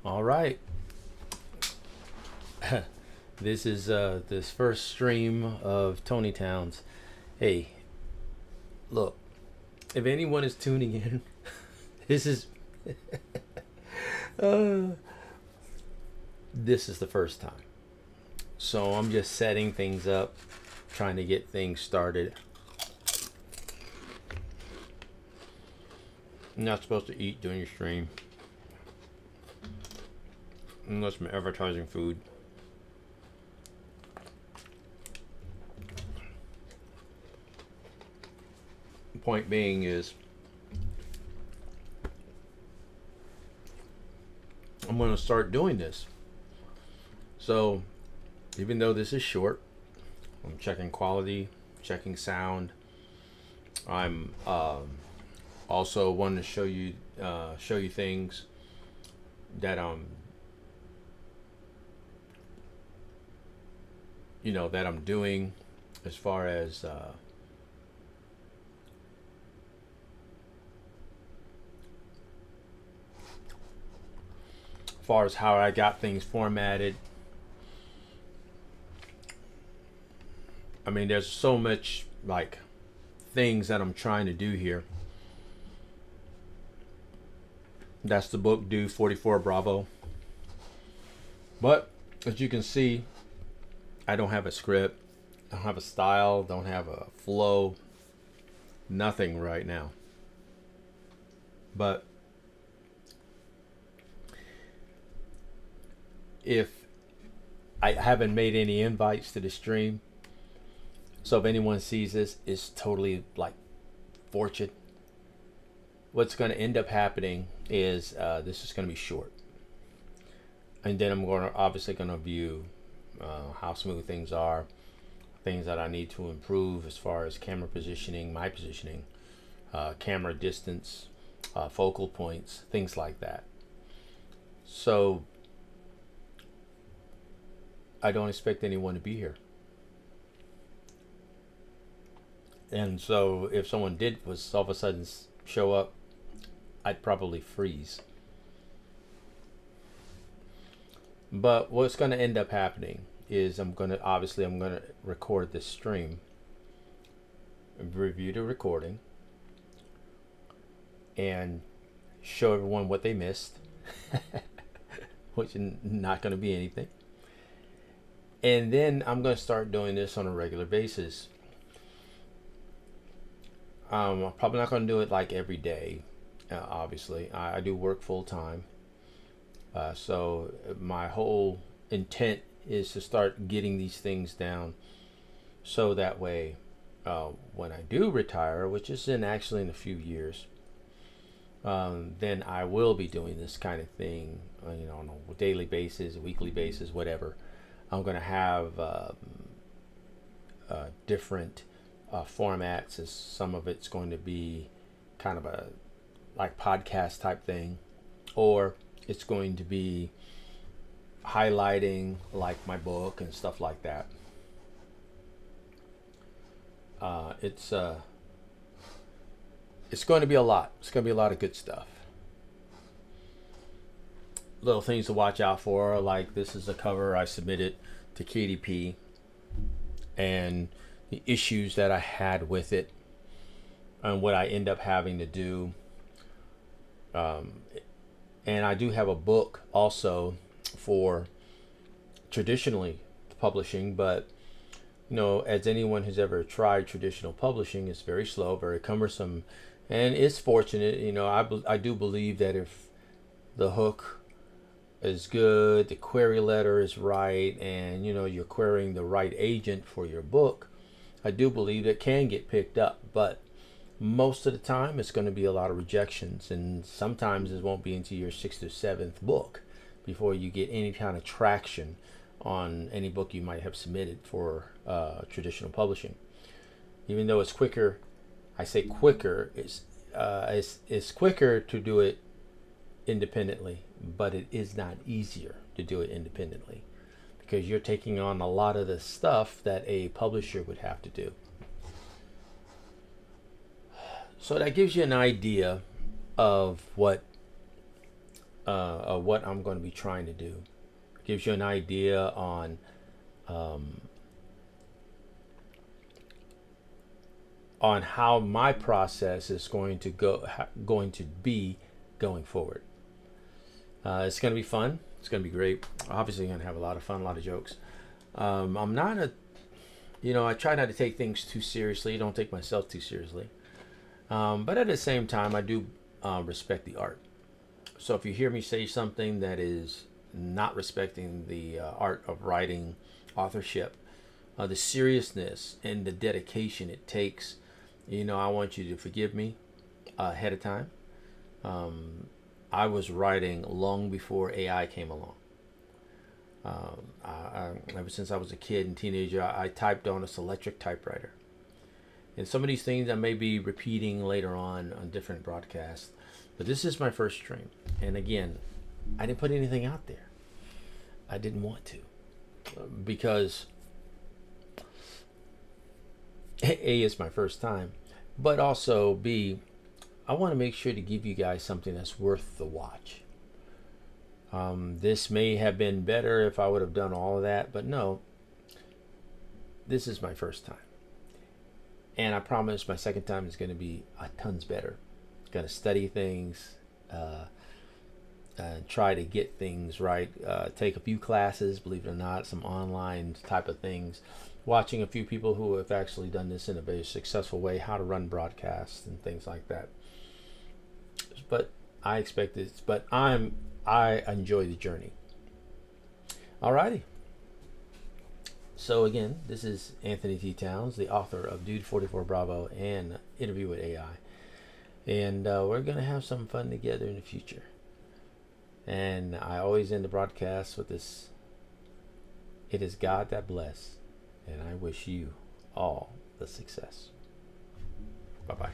All right. This is this first stream of Tony Towns. Hey, look, if anyone is tuning in, this is uh, this is the first time. So I'm just setting things up, trying to get things started. I'm not supposed to eat during your stream unless I'm advertising food. Point being is I'm going to start doing this. So even though this is short, I'm checking quality, checking sound. I'm also wanting to show you things that that I'm doing as far as how I got things formatted. I mean, there's so much like things that I'm trying to do here. That's the book due 44 Bravo. But as you can see, I don't have a script, don't have a style, don't have a flow, nothing right now. But if I haven't made any invites to the stream, so if anyone sees this, it's totally like fortune. What's going to end up happening is this is going to be short, and then I'm obviously going to view how smooth things are, things that I need to improve as far as camera positioning, my positioning, camera distance, focal points, things like that. So I don't expect anyone to be here. And so if someone was all of a sudden show up, I'd probably freeze. But what's going to end up happening is I'm going to record this stream, review the recording, and show everyone what they missed, which is not going to be anything. And then I'm going to start doing this on a regular basis. I'm probably not going to do it like every day. Obviously, I do work full time. So my whole intent is to start getting these things down, so that way, when I do retire, which is actually in a few years, then I will be doing this kind of thing, on a daily basis, weekly basis, whatever. I'm going to have different formats. As some of it's going to be kind of a like podcast type thing, or it's going to be highlighting like my book and stuff like that. It's going to be a lot. It's going to be a lot of good stuff. Little things to watch out for, like this is a cover I submitted to KDP, and the issues that I had with it, and what I end up having to do. And I do have a book also for traditionally publishing, but as anyone who's ever tried traditional publishing, it's very slow, very cumbersome, and it's fortunate. I do believe that if the hook is good, the query letter is right, and you're querying the right agent for your book, I do believe it can get picked up. But most of the time it's going to be a lot of rejections, and sometimes it won't be into your 6th or 7th book before you get any kind of traction on any book you might have submitted for traditional publishing. Even though it's quicker, I say quicker, it's quicker to do it independently, but it is not easier to do it independently, because you're taking on a lot of the stuff that a publisher would have to do. So that gives you an idea of what of what I'm going to be trying to do. Gives you an idea on how my process is going to be going forward. It's going to be fun. It's going to be great. Obviously, going to have a lot of fun, a lot of jokes. I'm not I try not to take things too seriously. Don't take myself too seriously. But at the same time, I do respect the art. So if you hear me say something that is not respecting the art of writing, authorship, the seriousness and the dedication it takes, I want you to forgive me ahead of time. I was writing long before AI came along. Ever since I was a kid and teenager, I typed on a Selectric typewriter. And some of these things I may be repeating later on different broadcasts, but this is my first stream. And again, I didn't put anything out there. I didn't want to, because A, it's my first time, but also B, I want to make sure to give you guys something that's worth the watch. This may have been better if I would have done all of that, but no, this is my first time. And I promise my second time is going to be a tons better. Going to study things, and try to get things right. Take a few classes, believe it or not, some online type of things. Watching a few people who have actually done this in a very successful way, how to run broadcasts and things like that. But I expect this, but I enjoy the journey. Alrighty. So again, this is Anthony T. Towns, the author of Dude 44 Bravo and Interview with AI. And we're going to have some fun together in the future. And I always end the broadcast with this: it is God that bless, and I wish you all the success. Bye-bye.